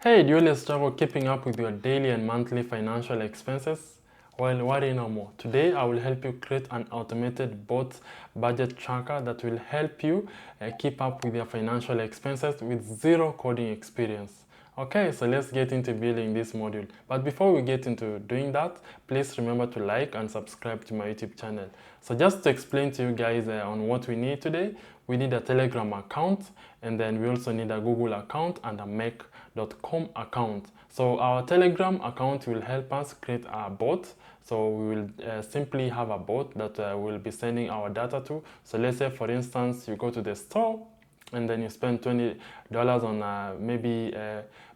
Hey, do you really struggle keeping up with your daily and monthly financial expenses? Well, worry no more. Today, I will help you create an automated bot budget tracker that will help you keep up with your financial expenses with zero coding experience. Okay, so let's get into building this module. But before we get into doing that, please remember to like and subscribe to my YouTube channel. So just to explain to you guys on what we need today, we need a Telegram account, and then we also need a Google account and a Make.com account. So our Telegram account will help us create a bot. So we will simply have a bot that will be sending our data to. So let's say, for instance, you go to the store and then you spend $20 on maybe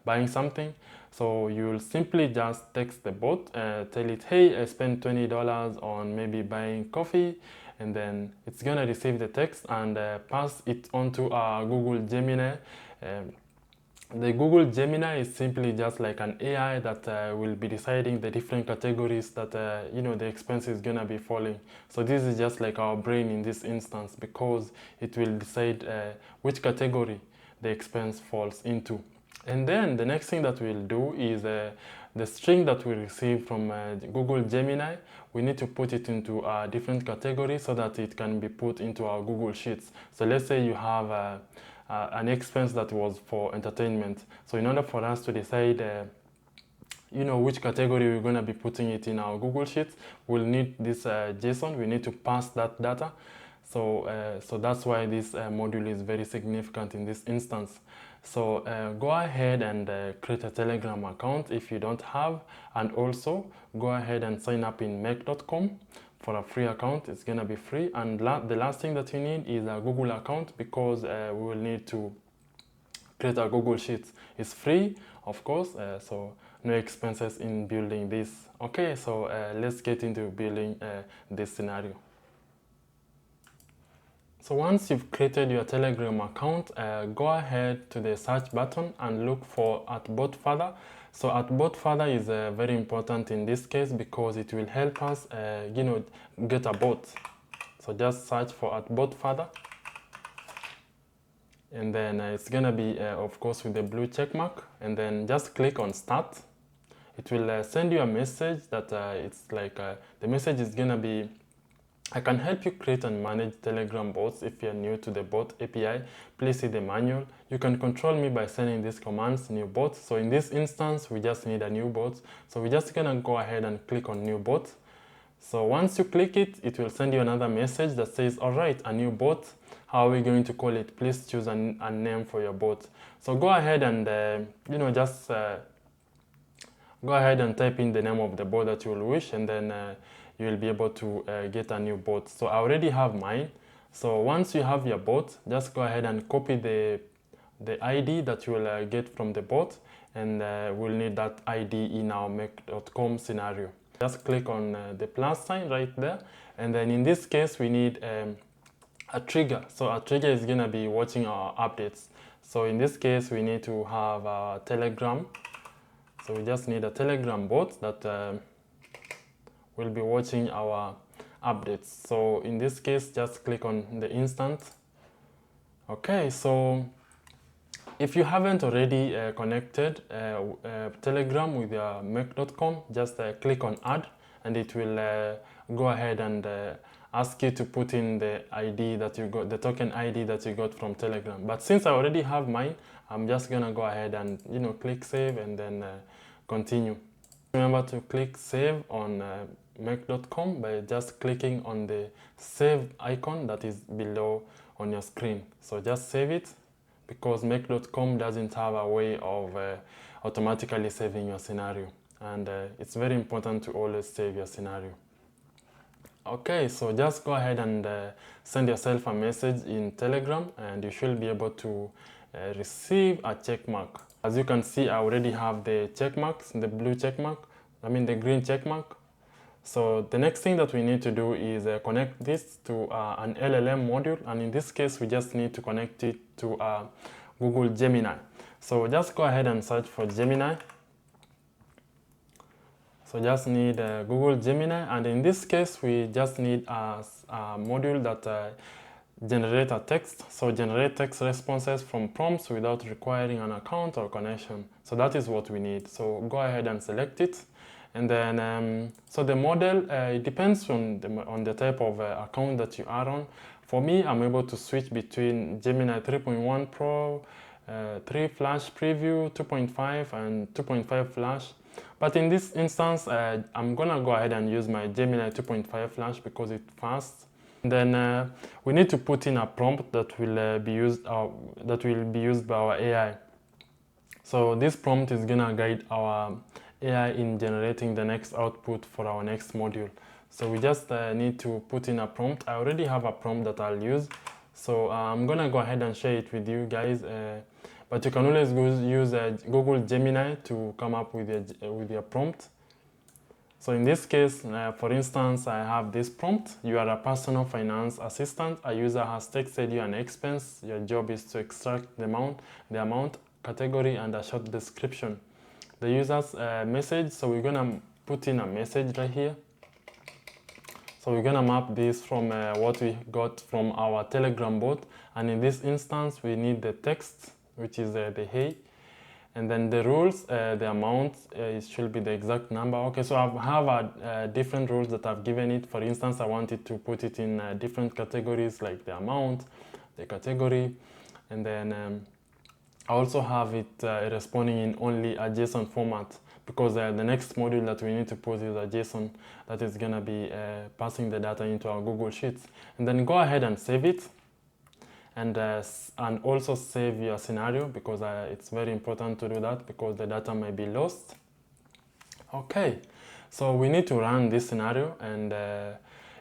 buying something. So you will simply just text the bot, tell it, hey, I spent $20 on maybe buying coffee, and then it's gonna receive the text and pass it onto Google Gemini. The Google Gemini is simply just like an AI that will be deciding the different categories that the expense is gonna be falling. So this is just like our brain in this instance, because it will decide which category the expense falls into. And then the next thing that we'll do is the string that we receive from Google Gemini, we need to put it into a different category so that it can be put into our Google Sheets. So let's say you have an expense that was for entertainment. So in order for us to decide which category we're going to be putting it in our Google Sheets, we'll need this JSON. We need to pass that data. So that's why this module is very significant in this instance. So go ahead and create a Telegram account if you don't have, and also go ahead and sign up in Make.com for a free account. It's gonna be free. And the last thing that you need is a Google account, because we will need to create a Google Sheets. It's free, of course, so no expenses in building this. Okay, so let's get into building this scenario. So once you've created your Telegram account, go ahead to the search button and look for @botfather. So @botfather is very important in this case, because it will help us get a bot. So just search for @botfather, and then it's gonna be of course with the blue check mark, and then just click on start. It will send you a message that it's like the message is gonna be, I can help you create and manage Telegram bots. If you're new to the bot API, please see the manual. You can control me by sending these commands, new bot. So in this instance, we just need a new bot. So we're just gonna go ahead and click on new bot. So once you click it, it will send you another message that says, all right, a new bot. How are we going to call it? Please choose a name for your bot. So go ahead and just go ahead and type in the name of the bot that you will wish, and then you will be able to get a new bot. So I already have mine. So once you have your bot, just go ahead and copy the ID that you will get from the bot, and we'll need that ID in our Make.com scenario. Just click on the plus sign right there, and then in this case we need a trigger. So a trigger is gonna be watching our updates. So in this case we need to have a Telegram. So we just need a Telegram bot that will be watching our updates. So in this case, just click on the instant. Okay, so if you haven't already connected Telegram with your Make.com, just click on add, and it will go ahead and ask you to put in the ID that you got, the token ID that you got from Telegram. But since I already have mine, I'm just gonna go ahead and click save, and then continue. Remember to click save on Make.com by just clicking on the save icon that is below on your screen. So just save it, because Make.com doesn't have a way of automatically saving your scenario, and it's very important to always save your scenario. Okay, so just go ahead and send yourself a message in Telegram, and you should be able to receive a check mark. As you can see, I already have the check marks, the blue check mark, the green check mark. So the next thing that we need to do is connect this to an LLM module, and in this case we just need to connect it to Google Gemini. So just go ahead and search for Gemini. So just need Google Gemini, and in this case we just need a module that generate a text. So generate text responses from prompts without requiring an account or connection. So that is what we need. So go ahead and select it. And then, so the model, it depends on the type of account that you are on. For me, I'm able to switch between Gemini 3.1 Pro, 3 Flash Preview, 2.5 and 2.5 Flash. But in this instance, I'm gonna go ahead and use my Gemini 2.5 Flash because it's fast. And then we need to put in a prompt that will be used by our AI. So this prompt is gonna guide our AI in generating the next output for our next module. So we just need to put in a prompt. I already have a prompt that I'll use. So I'm gonna go ahead and share it with you guys. But you can always use Google Gemini to come up with your prompt. So in this case, for instance, I have this prompt. You are a personal finance assistant. A user has texted you an expense. Your job is to extract the amount, category, and a short description. The user's message, so we're gonna put in a message right here. So we're gonna map this from what we got from our Telegram bot. And in this instance, we need the text, which is the hey. And then the rules, the amount, it should be the exact number. Okay, so I have different rules that I've given it. For instance, I wanted to put it in different categories like the amount, the category, and then I also have it responding in only a JSON format because the next module that we need to put is a JSON that is gonna be passing the data into our Google Sheets. And then go ahead and save it. And also save your scenario because it's very important to do that because the data may be lost. Okay, so we need to run this scenario, and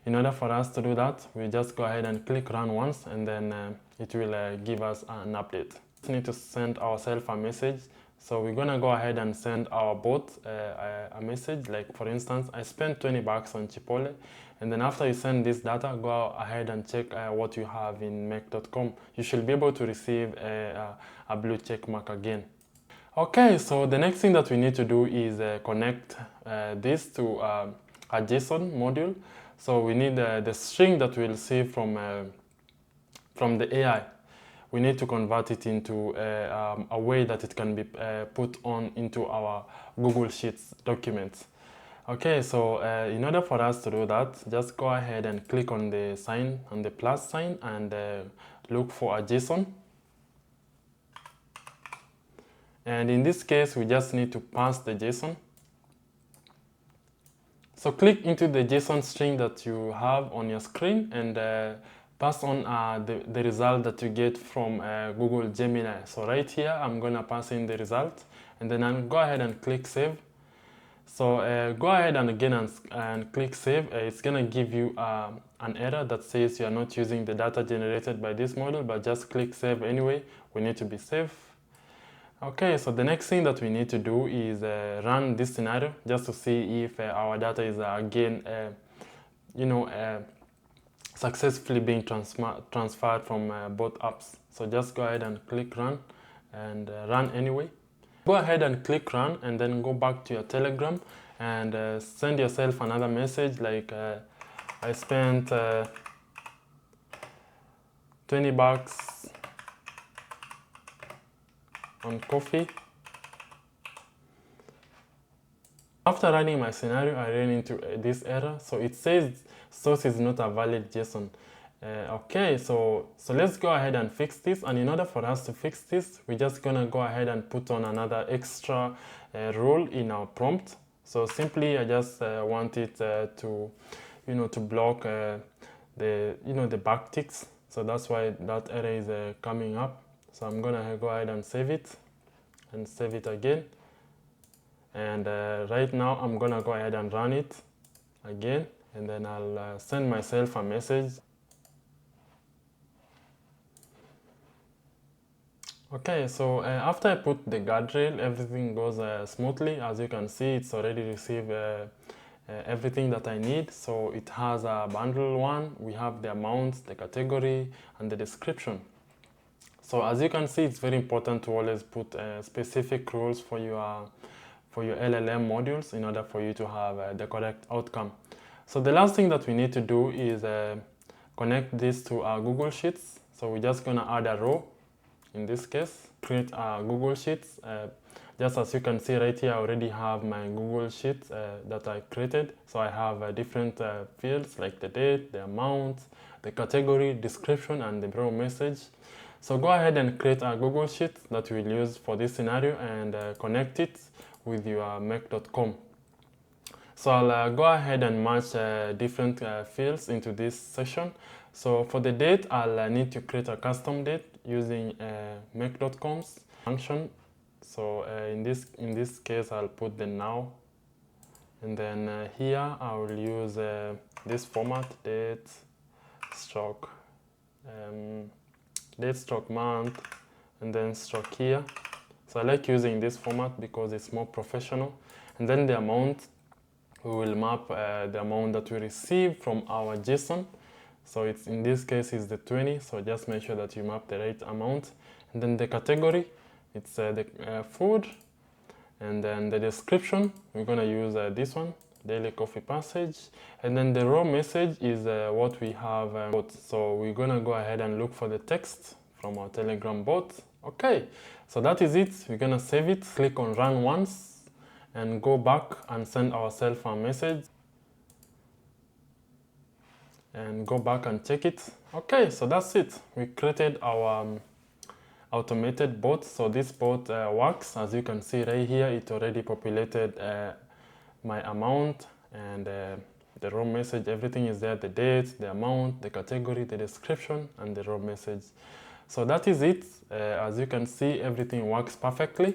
in order for us to do that, we just go ahead and click run once, and then it will give us an update. We need to send ourselves a message. So we're gonna go ahead and send our bot a message. Like for instance, I spent 20 bucks on Chipotle. And then after you send this data, go ahead and check what you have in make.com. You should be able to receive a blue check mark again. Okay, so the next thing that we need to do is connect this to a JSON module. So we need the string that we'll see from the AI. We need to convert it into a way that it can be put on into our Google Sheets documents. Okay, so in order for us to do that, just go ahead and click on the sign, on the plus sign, and look for a JSON. And in this case, we just need to pass the JSON. So click into the JSON string that you have on your screen and pass on the result that you get from Google Gemini. So right here, I'm gonna pass in the result, and then I'll go ahead and click save. So go ahead and again and click save. It's gonna give you an error that says you are not using the data generated by this model, but just click save anyway. We need to be safe. Okay, so the next thing that we need to do is run this scenario just to see if our data is again, successfully being transferred from both apps. So just go ahead and click run and run anyway. Go ahead and click run and then go back to your Telegram and send yourself another message like I spent 20 bucks on coffee. After running my scenario, I ran into this error. So it says source is not a valid JSON. Okay, so let's go ahead and fix this. And in order for us to fix this, we're just gonna go ahead and put on another extra rule in our prompt. So simply, I just want it to block the backticks. So that's why that error is coming up. So I'm gonna go ahead and save it again. And right now, I'm gonna go ahead and run it again, and then I'll send myself a message. Okay, so after I put the guardrail, everything goes smoothly. As you can see, it's already received everything that I need. So it has a bundle one. We have the amount, the category, and the description. So as you can see, it's very important to always put specific rules for your LLM modules in order for you to have the correct outcome. So the last thing that we need to do is connect this to our Google Sheets. So we're just gonna add a row. In this case, create a Google Sheets. Just as you can see right here, I already have my Google Sheets that I created. So I have different fields like the date, the amount, the category, description, and the raw message. So go ahead and create a Google Sheet that we'll use for this scenario and connect it with your make.com. So I'll go ahead and match different fields into this section. So for the date, I'll need to create a custom date using make.com's function. So in this case, I'll put the now, and then here I will use this format, date stroke month, and then stroke year. So I like using this format because it's more professional. And then the amount, we will map the amount that we receive from our JSON. So it's in this case is the 20. So just make sure that you map the right amount. And then the category, it's the food. And then the description, we're gonna use this one, daily coffee passage. And then the raw message is what we have. So we're gonna go ahead and look for the text from our Telegram bot. Okay, so that is it. We're gonna save it, click on run once, and go back and send ourselves a message. And go back and check it. Okay, so that's it. We created our automated bot. So this bot works. As you can see right here, it already populated my amount and the raw message. Everything is there, the date, the amount, the category, the description, and the raw message. So that is it. As you can see, everything works perfectly.